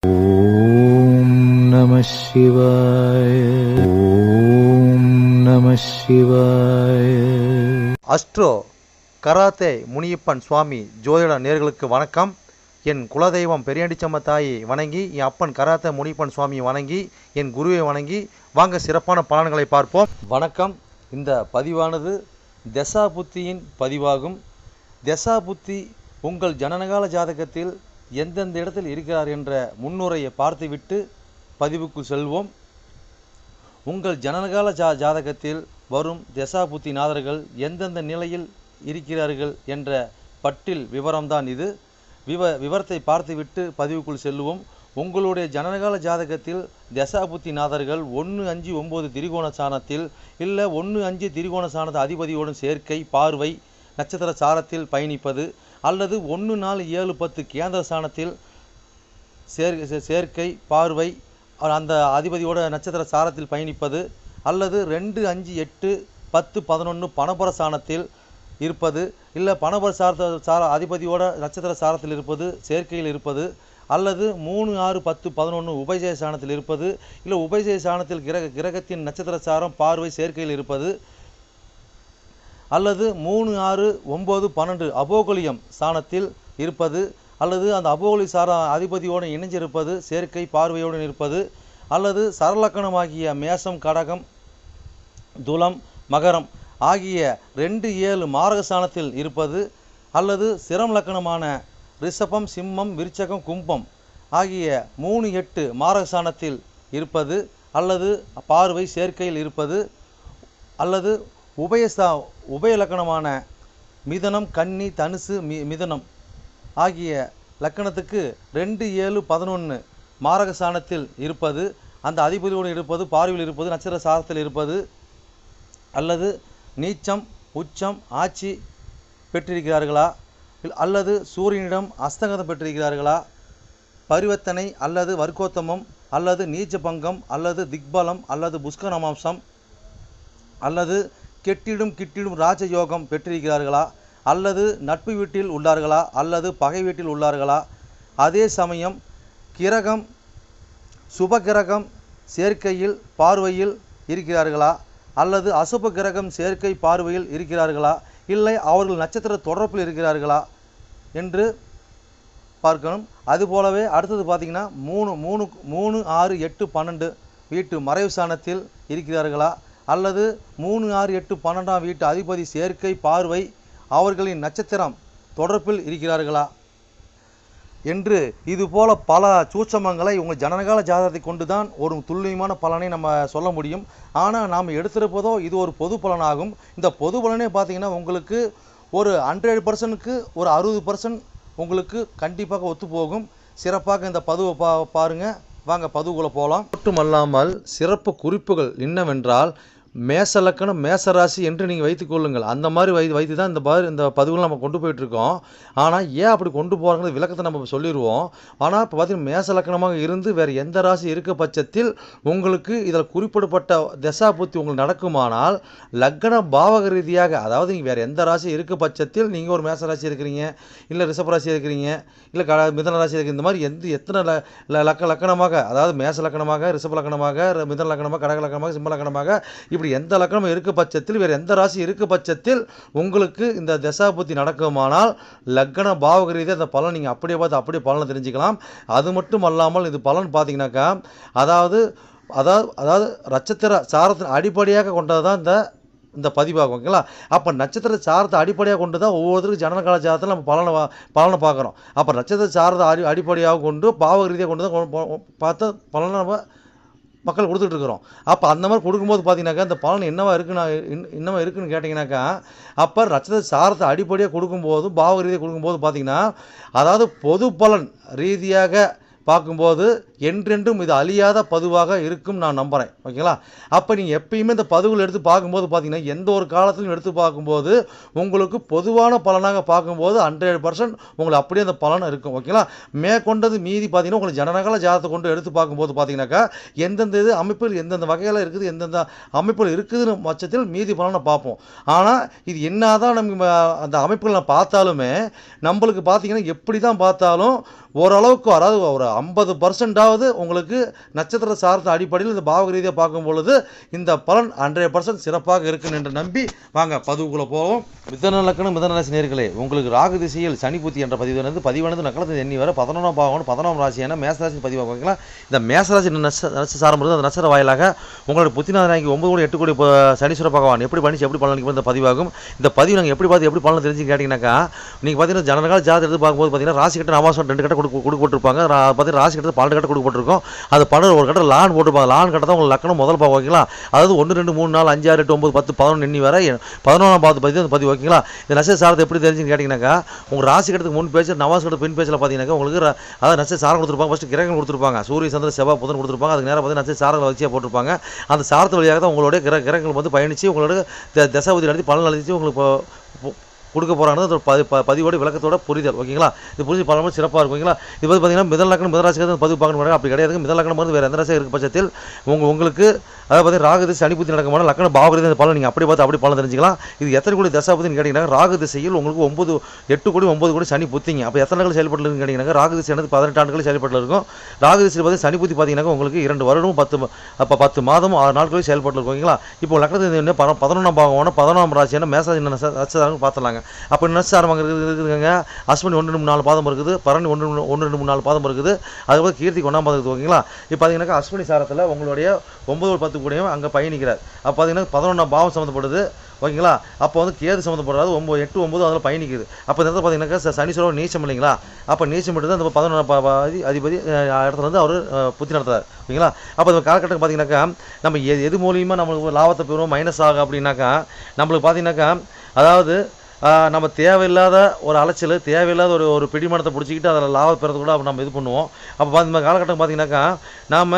ஓம் நம சிவாய. ஓம் நம சிவாய. அஸ்ட்ரோ கராத்தே முனியப்பன் சுவாமி ஜோதிட நேயர்களுக்கு வணக்கம். என் குலதெய்வம் பெரியாண்டிச்சம்ம தாயை வணங்கி, என் அப்பன் கராத்தே முனியப்பன் சுவாமியை வணங்கி, என் குருவை வணங்கி வாங்க சிறப்பான பலன்களை பார்ப்போம். வணக்கம். இந்த பதிவானது தசா புத்தியின் பதிவாகும். தசா புத்தி உங்கள் ஜனனகால ஜாதகத்தில் எந்தெந்த இடத்தில் இருக்கிறார் என்ற முன்னுரையை பார்த்துவிட்டு பதிவுக்கு செல்வோம். உங்கள் ஜனனகால ஜாதகத்தில் வரும் தசா புத்தி நாதர்கள் எந்தெந்த நிலையில் இருக்கிறார்கள் என்ற பட்டியல் விவரம்தான் இது. விவரத்தை பார்த்துவிட்டு பதிவுக்குள் செல்லுவோம். உங்களுடைய ஜனனகால ஜாதகத்தில் தசா புத்தி நாதர்கள் 1, 5, 9 திரிகோண சாணத்தில் இல்லை 1, 5 திரிகோண சாணத அதிபதியோடும் சேர்க்கை பார்வை நட்சத்திர சாரத்தில் பயணிப்பது, அல்லது 1, 4, 7, 10 கேந்திர சாணத்தில் சேர்க்கை பார்வை அந்த அதிபதியோட நட்சத்திர சாரத்தில் பயணிப்பது, அல்லது 2, 5, 8, 10, 11 பணபர சாணத்தில் இருப்பது, இல்லை பணபர சார அதிபதியோட நட்சத்திர சாரத்தில் இருப்பது சேர்க்கையில் இருப்பது, அல்லது 3, 6, 10, 11 உபயஜய சாணத்தில் இருப்பது, இல்லை உபயஜய சாணத்தில் கிரகத்தின் நட்சத்திர சாரம் பார்வை சேர்க்கையில் இருப்பது, அல்லது 3, 6, 9, 12 அபோகலியம் சாணத்தில் இருப்பது, அல்லது அந்த அபோகலி சார அதிபதியோடு இணைஞ்சிருப்பது சேர்க்கை பார்வையோடு இருப்பது, அல்லது சரலக்கணமாகிய மேசம் கடகம் துலம் மகரம் ஆகிய 2, 7 மாரக சாணத்தில் இருப்பது, அல்லது சிரம் லக்கணமான ரிஷபம் சிம்மம் விருச்சகம் கும்பம் ஆகிய 3, 8 மாரக சாணத்தில் இருப்பது, அல்லது பார்வை சேர்க்கையில் இருப்பது, அல்லது உபய லக்கணமான மிதனம் கன்னி தனுசு மிதனம் ஆகிய லக்கணத்துக்கு 2, 7, 11 மாரக சாணத்தில் இருப்பது, அந்த அதிபதியோடு இருப்பது பார்வையில் இருப்பது நட்சத்திர சாரத்தில் இருப்பது, அல்லது நீச்சம் உச்சம் ஆட்சி பெற்றிருக்கிறார்களா, அல்லது சூரியனிடம் அஸ்தங்கதம் பெற்றிருக்கிறார்களா, பரிவர்த்தனை அல்லது வர்க்கோத்தமம் அல்லது நீச்ச பங்கம் அல்லது திக்பலம் அல்லது புஷ்கரமாம்சம் அல்லது கெட்டிடும் ராஜயோகம் பெற்றிருக்கிறார்களா, அல்லது நட்பு வீட்டில் உள்ளார்களா அல்லது பகை வீட்டில் உள்ளார்களா, அதே சமயம் கிரகம் சுப கிரகம் சேர்க்கையில் பார்வையில் இருக்கிறார்களா, அல்லது அசுப கிரகம் சேர்க்கை பார்வையில் இருக்கிறார்களா, இல்லை அவர்கள் நட்சத்திர தொடர்பில் இருக்கிறார்களா என்று பார்க்கணும். அதுபோலவே அடுத்தது பார்த்திங்கன்னா 3, 6, 8, 12 வீட்டு மறைவு சாணத்தில் இருக்கிறார்களா, அல்லது 3, 6, 8, 12 வீட்டு அதிபதி சேர்க்கை பார்வை அவர்களின் நட்சத்திரம் தொடர்பில் இருக்கிறார்களா என்று இதுபோல பல சூட்சமங்களை உங்கள் ஜனனகால ஜாதகத்தை கொண்டு தான் ஒரு துல்லியமான பலனை நம்ம சொல்ல முடியும். ஆனால் நாம் எடுத்திருப்பதோ இது ஒரு பொது பலனாகும். இந்த பொது பலனே பார்த்திங்கன்னா உங்களுக்கு ஒரு 100%க்கு ஒரு 60% உங்களுக்கு கண்டிப்பாக ஒத்துப்போகும். சிறப்பாக இந்த பதிவை பாருங்கள். வாங்க பதிவுக்குள்ளே போகலாம். மட்டுமல்லாமல் சிறப்பு குறிப்புகள் என்னவென்றால், மேச லக்கணம் மேசராசி என்று நீங்கள் வைத்துக்கொள்ளுங்கள். அந்த மாதிரி வைத்து தான் இந்த பதிவுகளை நம்ம கொண்டு போயிட்டுருக்கோம். ஆனால் ஏன் அப்படி கொண்டு போகிறாங்கிறது விளக்கத்தை நம்ம சொல்லிடுவோம். ஆனால் இப்போ பார்த்திங்கன்னா மேச லக்கணமாக இருந்து வேறு எந்த ராசி இருக்க பட்சத்தில் உங்களுக்கு இதில் குறிப்பிடப்பட்ட தசா புத்தி உங்களுக்கு நடக்குமானால் லக்ன பாவக ரீதியாக, அதாவது நீங்கள் வேறு எந்த ராசி இருக்க பட்சத்தில் நீங்கள் ஒரு மேச ராசி இருக்கிறீங்க, இல்லை ரிஷப ராசி இருக்கிறீங்க, இல்லை மிதன ராசி இருக்கிற, இந்த மாதிரி எத்தனை லக்கணமாக, அதாவது மேச லக்கணமாக ரிஷப லக்கணமாக மிதன லக்கணமாக கடக லக்கணமாக சிம்ம லக்கணமாக இப்படி எந்த லக்கணம் இருக்க பட்சத்தில் வேறு எந்த ராசி இருக்க பட்சத்தில் உங்களுக்கு இந்த தசாபுத்தி நடக்குமானால் லக்ன பாவக ரீதியாக அந்த பலன் நீங்கள் அப்படியே பார்த்து அப்படியே பலனை தெரிஞ்சுக்கலாம். அது மட்டும் அல்லாமல் இது பலன் பார்த்தீங்கன்னாக்கா அதாவது நட்சத்திர சாரத்தின் அடிப்படையாக கொண்டது தான் இந்த பதிவாகும். ஓகேங்களா? அப்போ நட்சத்திர சாரத்தை அடிப்படையாக கொண்டு தான் ஒவ்வொருத்தருக்கும் ஜனனகால ஜாதகத்தில் நம்ம பலனை பார்க்குறோம். அப்போ நட்சத்திர சாரத்தை அடிப்படையாக கொண்டு பாவக ரீதியாக கொண்டு தான் பார்த்த பலனை நம்ம மக்கள் கொடுத்துட்ருக்குறோம். அப்போ அந்த மாதிரி கொடுக்கும்போது பார்த்தீங்கன்னாக்கா இந்த பலன் என்னவா இருக்குன்னு கேட்டிங்கனாக்கா, அப்போ நட்சத்திர சாரத்தை அடிப்படையாக கொடுக்கும்போது பாவக ரீதியாக கொடுக்கும்போது பார்த்தீங்கன்னா, அதாவது பொது பலன் ரீதியாக பார்க்கும்போது என்றென்றும் இது அழியாத பதிவாக இருக்கும் நான் நம்புகிறேன். ஓகேங்களா? அப்போ நீங்கள் எப்பயுமே இந்த பதிவுகள் எடுத்து பார்க்கும்போது பார்த்தீங்கன்னா எந்த ஒரு காலத்திலும் எடுத்து பார்க்கும்போது உங்களுக்கு பொதுவான பலனாக பார்க்கும்போது 100% உங்களுக்கு அப்படியே அந்த பலன் இருக்கும். ஓகேங்களா? மேற்கொண்டது மீதி பார்த்தீங்கன்னா உங்களுக்கு ஜனனகால ஜாதகத்தை கொண்டு எடுத்து பார்க்கும்போது பார்த்தீங்கன்னாக்கா எந்தெந்த இது அமைப்பில் எந்தெந்த வகையில் இருக்குது எந்தெந்த அமைப்பில் இருக்குதுன்னு பட்சத்தில் மீதி பலனை பார்ப்போம். ஆனால் இது என்ன தான் நம்ம அந்த அமைப்புகளை பார்த்தாலுமே நம்மளுக்கு பார்த்தீங்கன்னா எப்படி தான் பார்த்தாலும் ஓரளவுக்கு அதாவது ஒரு 50% உங்களுக்கு நட்சத்திர சார்ந்த அடிப்படையில் இந்த பாவக ரீதியாக பார்க்கும் பொழுது இந்த பலன் 100% சிறப்பாக இருக்குன்னு என்று நம்பி வாங்க பதிவுக்குள்ளே போவோம். மிதன லக்னம் மிதன ராசி நேயர்களே, உங்களுக்கு ராகு திசையில் சனி புத்தி என்ற பதிவானது நக்கலத்தில் எண்ணி வர 11ஆம் பாவம் 11ஆம் ராசியான மேசராசி பதிவாக வைக்கலாம். இந்த மேசராசி நட்ச சாரம் அந்த நட்சத்திர வாயிலாக உங்களுடைய புத்திநாதனாகி 9 கோடி 8 கோடி சனீஸ்வர பகவான் எப்படி பண்ணிச்சு எப்படி பலன் இந்த பதிவாகும். இந்த பதிவு நாங்கள் எப்படி பார்த்து எப்படி பலன் தெரிஞ்சு கேட்டிங்கன்னாக்கா, நீங்கள் பார்த்தீங்கன்னா ஜனனகால ஜாதகம் எடுத்து பார்க்கும்போது பார்த்தீங்கன்னா ராசி கட்ட நவாசம் 2 கட்ட கொடுக்கப்பட்டிருப்பாங்க. பார்த்தீங்கன்னா ராசி கட்டத்தில் 12 கட்ட கொடுக்கப்பட்டிருக்கும். அது 12 ஒரு கட்ட லான் போட்டுருப்பாங்க. லான் கட்ட தான் உங்களுக்கு லக்கணம் முதல் பாவம் ஓகேங்களா. அதாவது 1 2 3 4 5 6 8 9 10 11 எண்ணி வரை 11ஆம் பாவத்தை பற்றி அந்த பதிவு ஓகேங்களா. இந்த நட்சத்திர சாரத்தை எப்படி தெரிஞ்சுன்னு கேட்டிங்கன்னாக்கா, உங்கள் ராசி கட்டத்துக்கு முன் பேச்சு நவாஸ் கட்ட பின் பேச்சில் பார்த்தீங்கன்னாக்கா உங்களுக்கு அதாவது நட்சத்திர சாரம் கொடுத்துருப்பாங்க. ஃபஸ்ட்டு கிரகங்கள் கொடுத்துருப்பாங்க. சூரிய சந்திர செவ்வாய் புதன் கொடுத்துருப்பாங்க. அதுக்கு நேரம் பார்த்தீங்கன்னா நட்சத்திர சாரங்களை வச்சியாக போட்டிருப்பாங்க. அந்த சாரத்து வழியாக தான் உங்களுடைய கிரகங்கள் வந்து பயணித்து உங்களோட தசாபதி நடத்தி பலன் அளித்து உங்களுக்கு கொடுக்க போகிறாங்க. பதிவோட விளக்கத்தோட புரிதல் ஓகேங்களா. இது புரிஞ்சு பலமும் சிறப்பாக இருக்கும் ஓகேங்களா. இது வந்து பார்த்தீங்கன்னா மிதன லக்னம் மிதன ராசிக்கு பதிவு பார்க்கணும். அப்படி கிடையாது. மிதன லக்னம் வந்து வேறு எந்த ராசியாக இருக்க பட்சத்தில் உங்களுக்கு அதாவது பார்த்தீங்கன்னா ராகு திசை சனி புத்தி நடக்கும்போது லக்ன பாவகிரதி பலன் நீங்கள் அப்படி பார்த்து அப்படி பலன் தெரிஞ்சுக்கலாம். இது எத்தனை கோடி தசாபதினு கேட்டிங்கன்னா, ராகு திசையில் உங்களுக்கு 8 கோடி 9 கோடி சனி புத்திங்க. அப்போ எத்தனை நாட்கள் செயல்பட்டு கேட்டிங்கன்னா, ராகு திசை 18 ஆண்டுகள் செயல்பட்டு இருக்கும். ராகு திசையில் பார்த்து சனி புத்தி பார்த்தீங்கன்னா உங்களுக்கு 2 வருடம் 10 மாதம் 6 நாட்களில் செயல்பட்டு இருக்கும் ஓகேங்களா. இப்போ லக்னத்தில் 11ஆம் பாவமான 11ஆம் ராசியான மேசராசி நட்சத்திரம் பார்த்துலாங்க. அப்போ நட்சத்திரம் இருக்குதுங்க. அஸ்வினி 1 2 4 பாதம் இருக்குது. பரணி 1 2 3 4 பாதம் இருக்குது. அதுபோல் கீர்த்தி 1ஆம் பாதம் இருக்குது ஓகேங்களா. இப்போ பார்த்தீங்கன்னா அஸ்வினி சாரத்தில் உங்களுடைய 9 10 கூடயும் அங்கே பயணிக்கிறார். அப்போ பார்த்தீங்கன்னா 11ஆம் பாவம் சம்மந்தப்படுது ஓகேங்களா. அப்போ வந்து கேது சம்மந்தப்படுறது 8 9 அதில் பயணிக்குது. அப்போ இந்த இடத்துல பார்த்தீங்கன்னா சனீஸ்வரர் நீச்சம் இல்லைங்களா. அப்போ நீச்சம் மட்டும் தான் அந்த 11ஆம் அதிபதி இடத்துல வந்து அவர் புத்தி நடத்துறாரு ஓகேங்களா. அப்போ இந்த காலகட்டம் பார்த்தீங்கன்னாக்கா நம்ம எது மூலியமாக நம்மளுக்கு லாபத்தை பெறுவோம் மைனஸ் ஆகும் அப்படின்னாக்கா, நம்மளுக்கு பார்த்தீங்கன்னாக்கா அதாவது நம்ம தேவையில்லாத ஒரு அலைச்சல் தேவையில்லாத ஒரு பிடிமானத்தை பிடிச்சிக்கிட்டு அதில் லாபம் பெறது கூட நம்ம இது பண்ணுவோம். அப்போ இந்த காலகட்டம் பார்த்தீங்கன்னாக்கா நாம்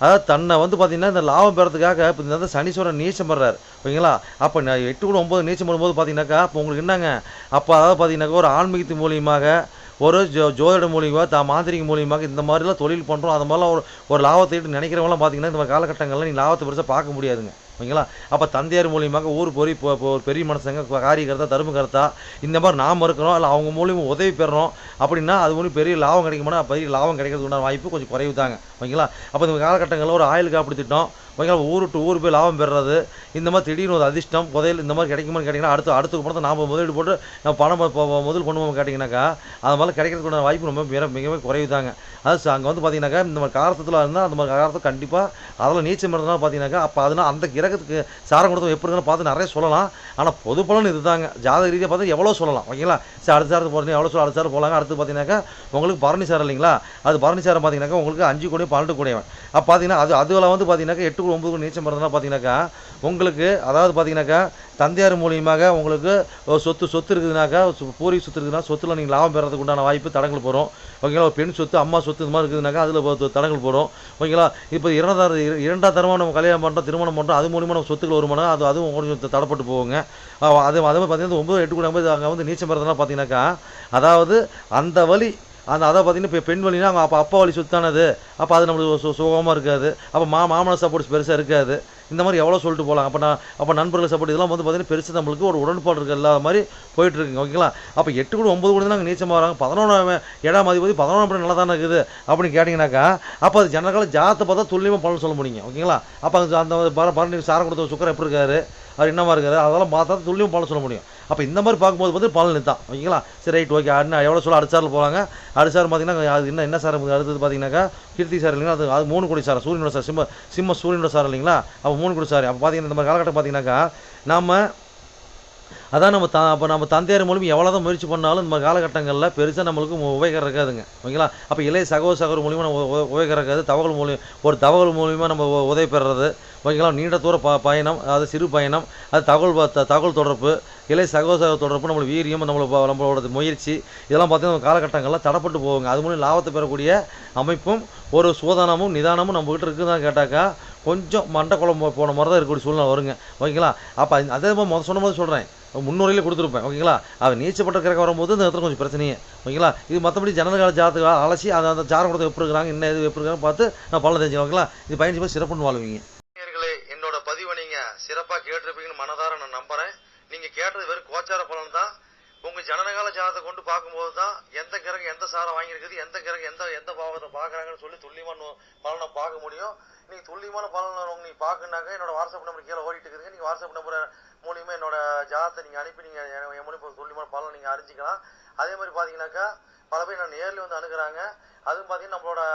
அதாவது தன்னை வந்து பார்த்தீங்கன்னா இந்த லாபம் பெறதுக்காக இப்போ இந்த சனீஸ்வரன் நீச்சம் படுறாரு ஓகேங்களா. அப்போ 8 கூட 9 நீச்சம் பண்ணும்போது பார்த்தீங்கன்னாக்கா அப்போ உங்களுக்கு என்னங்க, அப்போ அதாவது பார்த்தீங்கன்னாக்கா ஒரு ஆன்மீகத்தின் மூலியமாக ஒரு ஜோதிட மூலியமாக மாந்திரிக மூலியமாக இந்த மாதிரிலாம் தொழில் பண்ணுறோம். அது மாதிரிலாம் ஒரு லாபத்தை நினைக்கிறவங்களாம் பார்த்தீங்கன்னா இந்த மாதிரி காலகட்டங்களில் நீங்கள் லாபத்தை பெருசாக பார்க்க முடியாதுங்க ஓகேங்களா. அப்போ தந்தையார் மூலியமாக ஊர் ஒரு பெரிய மனுஷங்க காரியகர்த்தா தர்மகர்த்தா இந்த மாதிரி நாம் இருக்கிறோம் இல்லை அவங்க மூலியமாக உதவி பெறுறோம் அப்படின்னா அது மூலியம் பெரிய லாபம் கிடைக்குமானா பெரிய லாபம் கிடைக்கிறதுக்கு வாய்ப்பு கொஞ்சம் குறைவு தாங்க ஓகேங்களா. அப்போ இந்த காலகட்டங்களில் ஒரு ஆயுள் காப்பீடு திட்டம் ஓகேங்களா, ஊர் டு ஊர் போய் லாபம் பெறுறது இந்த மாதிரி திடீர்னு ஒரு அதிர்ஷ்டம் புதையல் இந்த மாதிரி கிடைக்குமான்னு கேட்டிங்கன்னா அடுத்த பணத்தை நாம் முதலீடு போட்டு நம்ம பணம் முதல் பண்ணுவோம் கேட்டிங்கனாக்கா அது மாதிரி கிடைக்கிறதுக்கு வாய்ப்பு ரொம்ப மிகவே குறைவு தாங்க. அது அங்கே வந்து பார்த்தீங்கன்னாக்கா இந்த மாதிரி காலத்தில் இருந்தால் அந்த மாதிரி காலத்தை கண்டிப்பாக அதில் நீச்சம் இருந்ததுனால பார்த்தீங்கன்னாக்கா அப்போ அதனால் அந்த கிரகத்துக்கு சாரம் கொடுத்தவங்க எப்படி இருந்தாலும் பார்த்து நிறைய சொல்லலாம். ஆனால் பொது பலன் இது தாங்க. ஜாதக ரீதியாக பார்த்தா எவ்வளோ சொல்லலாம் ஓகேங்களா. சரி அடுத்த சாரத்து போகிறது எவ்வளோ அடுத்த சாரம் போகலாங்க. அடுத்து பார்த்தீங்கன்னாக்கா உங்களுக்கு பரணி சாரம் இல்லைங்களா. அது பரணி சாரம் பார்த்தீங்கன்னாக்கா உங்களுக்கு 5 கோடி 12 கோடியவன். அப்போ பார்த்தீங்கன்னா அதில் வந்து பார்த்தீங்கன்னாக்கா 8 கோடி 9 கோடி நீச்சம் இருந்ததுனா பார்த்தீங்கன்னாக்கா உங்களுக்கு அதாவது பார்த்தீங்கன்னாக்கா தந்தையார் மூலியமாக உங்களுக்கு சொத்து இருக்குதுனாக்கா பூர்வீக சொத்து இருக்குதுன்னா சொத்துல நீங்கள் லாபம் பெறதுக்கு உண்டான வாய்ப்பு தடங்கள் போகிறோம் ஓகேங்களா. ஒரு பெண் சொத்து அம்மா சொத்து இது மாதிரி இருக்குதுனாக்கா அதில் தடங்கள் போகிறோம் ஓகேங்களா. இப்போ இரண்டாம் தரமாக நம்ம கல்யாணம் பண்ணுறோம் திருமணம் பண்ணுறோம் அது மூலியமாக நம்ம சொத்துக்கள் வருமானா அதுவும் கொஞ்சம் தடப்பட்டு போவோங்க. அதே மாதிரி பார்த்தீங்கன்னா 9 8 கோடி அங்கே வந்து நீச்சம் பெறதுனா பார்த்தீங்கன்னாக்கா அதாவது அந்த வழி அதாவது பார்த்தீங்கன்னா இப்போ பெண் வழினா அவங்க அப்பா வழி சொத்தானது. அப்போ அது நம்மளுக்கு சுகமாக இருக்காது. அப்போ மாமனார் சப்போர்ட்ஸ் பெருசாக இருக்காது. இந்த மாதிரி எவ்வளோ சொல்லிட்டு போகலாம். அப்போ நண்பர்கள் சப்போர்ட் இதெல்லாம் வந்து பார்த்தீங்கன்னா பெருசு நம்மளுக்கு ஒரு உடன்பாடு இருக்க இல்லாத மாதிரி போயிட்டுருக்குங்க ஓகேங்களா. அப்போ 8 கூட 9 கூட நாங்கள் நீச்சமாக வராங்க. 11ஆம் இடம் அதிபதி 11ஆம் படம் நல்லா தானே இருக்குது அப்படின்னு கேட்டிங்கனாக்கா அப்போ அது ஜனகால ஜாதத்தை பார்த்தா துல்லியமாக பலன் சொல்ல முடியுங்க ஓகேங்களா. அப்போ அந்த பரணி சாரம் கொடுத்த சுக்கரம் எப்படி இருக்காரு அவர் என்னமா இருக்காரு அதெல்லாம் பார்த்தா துல்லியம் பலன் சொல்ல முடியும். அப்போ இந்த மாதிரி பார்க்கும்போது வந்து பலன் தான் ஓகேங்களா. சரி ரைட் ஓகே என்ன எவ்வளோ சொல்ல அடுத்த போகிறாங்க. அடுத்த சாரம் பார்த்தீங்கன்னா அது என்ன சாரம் அடுத்தது பார்த்தீங்கன்னாக்கா கீர்த்தி சார் இல்லைங்களா. அது 3 கோடி சாரம் சூரியனோட சார் சிம்ம சூரியனோட சார் இல்லைங்களா. அப்போ 3 கோடி சார். அப்போ பார்த்தீங்கன்னா இந்த மாதிரி காலகட்டம் பார்த்தீங்கன்னாக்கா அதான் அப்போ நம்ம தந்தையார் மூலியம் எவ்வளோ தான் முயற்சி பண்ணாலும் இந்த காலகட்டங்களில் பெருசாக நம்மளுக்கு உபயோகம் இருக்காதுங்க ஓகேங்களா. அப்போ இளைய சகோதர மூலியமாக நம்ம உபயோகம் இருக்காது. தகவல் மூலியமாக நம்ம உதவி பெறுறது ஓகேங்களா. நீண்ட தூர பயணம் அது சிறு பயணம் அது தகவல் தொடர்பு இளைய சகோதர தொடர்பு நம்மளோட வீரியம் நம்மளோட முயற்சி இதெல்லாம் பார்த்தீங்கன்னா காலகட்டங்களில் தடப்பட்டு போகுங்க. அது மூலம் லாபத்தை பெறக்கூடிய அமைப்பும் ஒரு சோதனமும் நிதானமும் நம்மகிட்ட இருக்குதுன்னு கேட்டாக்கா கொஞ்சம் மண்டை குழம்பு போன மாதிரி தான் இருக்கக்கூடிய சூழ்நிலை வருங்க ஓகேங்களா. அப்போ அதே மாதிரி சொன்ன மாதிரி சொல்கிறேன் முன்னுரையில் கொடுத்துருப்பேன் ஓகேங்களா. அது நீச்சப்பட்ட கிரகம் வரும்போது இந்த இடத்துல கொஞ்சம் பிரச்சனையே ஓகேங்களா. இது மற்றபடி ஜனகால ஜாதக அலசி அந்த சாரம் கொடுத்து எப்படி இருக்கிறாங்க என்ன இது எப்படி இருக்காங்க பார்த்து நான் பலன் தெரிஞ்சுக்கலாம் ஓகேங்களா. இது பயணிச்சு போய் சிறப்புன்னு வாழ்வீங்க. என்னோட பதிவை நீங்கள் சிறப்பாக கேட்டிருப்பீங்கன்னு மனதார நான் நம்புகிறேன். நீங்கள் கேட்டது வெறும் கோச்சார பலன் தான். உங்கள் ஜனகால ஜாதகத்தை கொண்டு பார்க்கும்போது தான் எந்த கிரகம் எந்த சாரம் வாங்கி வாங்கியிருக்குது, எந்த கிரகம் எந்த எந்த பாவத்தை பார்க்குறாங்கன்னு சொல்லி துல்லியமான பலனை பார்க்க முடியும். நீங்கள் துல்லியமான பலனை நீங்கள் பார்க்கணுனாக்க என்னோட வாட்ஸ்அப் நம்பர் கீழே ஓடிட்டு இருக்குதுங்க. நீங்கள் வாட்ஸ்அப் நம்பரை மூலியமாக என்னோட ஜாதத்தை நீங்கள் அனுப்பி நீங்கள் என் மூலியமாக துல்லியமான பலனை நீங்கள் அறிஞ்சிக்கலாம். அதே மாதிரி பார்த்தீங்கன்னாக்கா பல பேர் நான் நேரில் வந்து அணுகிறாங்க. அதுவும் பார்த்தீங்கன்னா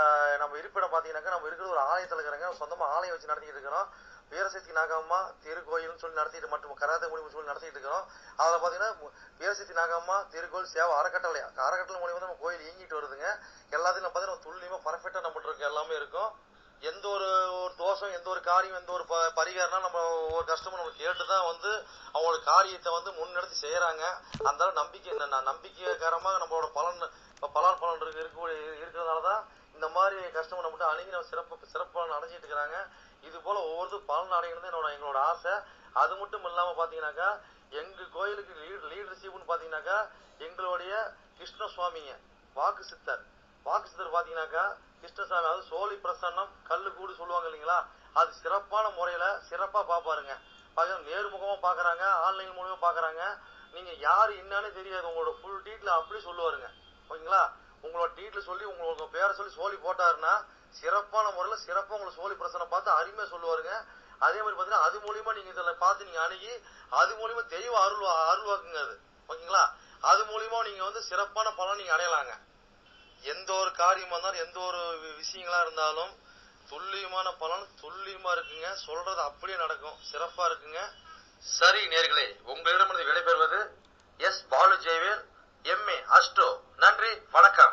நம்ம இருப்பிடம் பார்த்தீங்கன்னாக்கா நம்ம இருக்கிறது ஒரு ஆலயத்தில் இருக்கிறாங்க. சொந்தமாக ஆலயம் வச்சு நடத்திட்டு இருக்கிறோம். வீரசக்தி நாகம்மா திருக்கோயில்னு சொல்லி நடத்திட்டு மற்றும் கராத்தே மூலியமாக சொல்லி நடத்திட்டு இருக்கிறோம். அதில் பார்த்தீங்கன்னா வீரசக்தி நாகம்மா திருக்கோயில் சேவை அறக்கட்டளை மூலியமாக நம்ம கோயில் இயங்கிட்டு வருதுங்க. எல்லாத்தையும் பார்த்தீங்கன்னா துல்லியமாக பர்ஃபெக்டாக நம்மகிட்ட இருக்க எல்லாமே இருக்கும். எந்த ஒரு தோஷம், எந்த ஒரு காரியம், எந்த ஒரு பரிகாரம்னா நம்ம ஒரு கஷ்டமும் நம்ம கேட்டு தான் வந்து அவங்களோட காரியத்தை வந்து முன்னெடுத்து செய்கிறாங்க. அந்த நம்பிக்கைக்காரமாக நம்மளோட பலன் இருக்கிறதுனால தான் இந்த மாதிரி கஷ்டமும் நம்மகிட்ட அணுகி நம்ம சிறப்பு பலன் அடைஞ்சிட்டு இருக்கிறாங்க. இது போல ஒவ்வொருத்தரும் பலன் அடைகிறது எங்களோட ஆசை. அது மட்டும் இல்லாமல் பார்த்தீங்கன்னாக்கா எங்கள் கோயிலுக்கு லீடர்ஷிப்னு பார்த்தீங்கன்னாக்கா எங்களுடைய கிருஷ்ணசுவாமிங்க வாக்கு சித்தர் பார்த்தீங்கன்னாக்கா கிருஷ்ணசாமி, அது சோழி பிரசன்னம் கல்லு கூடு சொல்லுவாங்க இல்லைங்களா, அது சிறப்பான முறையில் சிறப்பாக பார்ப்பாருங்க. நேர்முகமாக பார்க்குறாங்க, ஆன்லைன் மூலமாக பார்க்குறாங்க. நீங்கள் யார் என்னன்னு தெரியாது, உங்களோட ஃபுல் டீட்டெயில் அப்படி சொல்லுவாருங்க. ஓகேங்களா, உங்களோட டீட்டெயில் சொல்லி உங்களுக்கு பேரை சொல்லி சோழி போட்டாருன்னா சிறப்பான முறையில் சிறப்பாக உங்களை சோழி பிரசனை பார்த்து அருமையாக சொல்லுவாருங்க. அதே மாதிரி பார்த்தீங்கன்னா அது மூலியமாக நீங்கள் இதில் பார்த்து நீங்கள் அணுகி அது மூலியமாக தெய்வ அருள்வாக்குங்க அது. ஓகேங்களா, அது மூலியமாக நீங்கள் வந்து சிறப்பான பலன் நீங்கள் அடையலாங்க. எந்த ஒரு காரியமாக இருந்தாலும் எந்த ஒரு விஷயங்களா இருந்தாலும் துல்லியமான பலன் துல்லியமா இருக்குங்க. சொல்றது அப்படியே நடக்கும், சிறப்பா இருக்குங்க. சரி நேயர்களே, உங்களிடமிருந்து விடைபெறுவது S. Balu Jayavel, MA astro. நன்றி, வணக்கம்.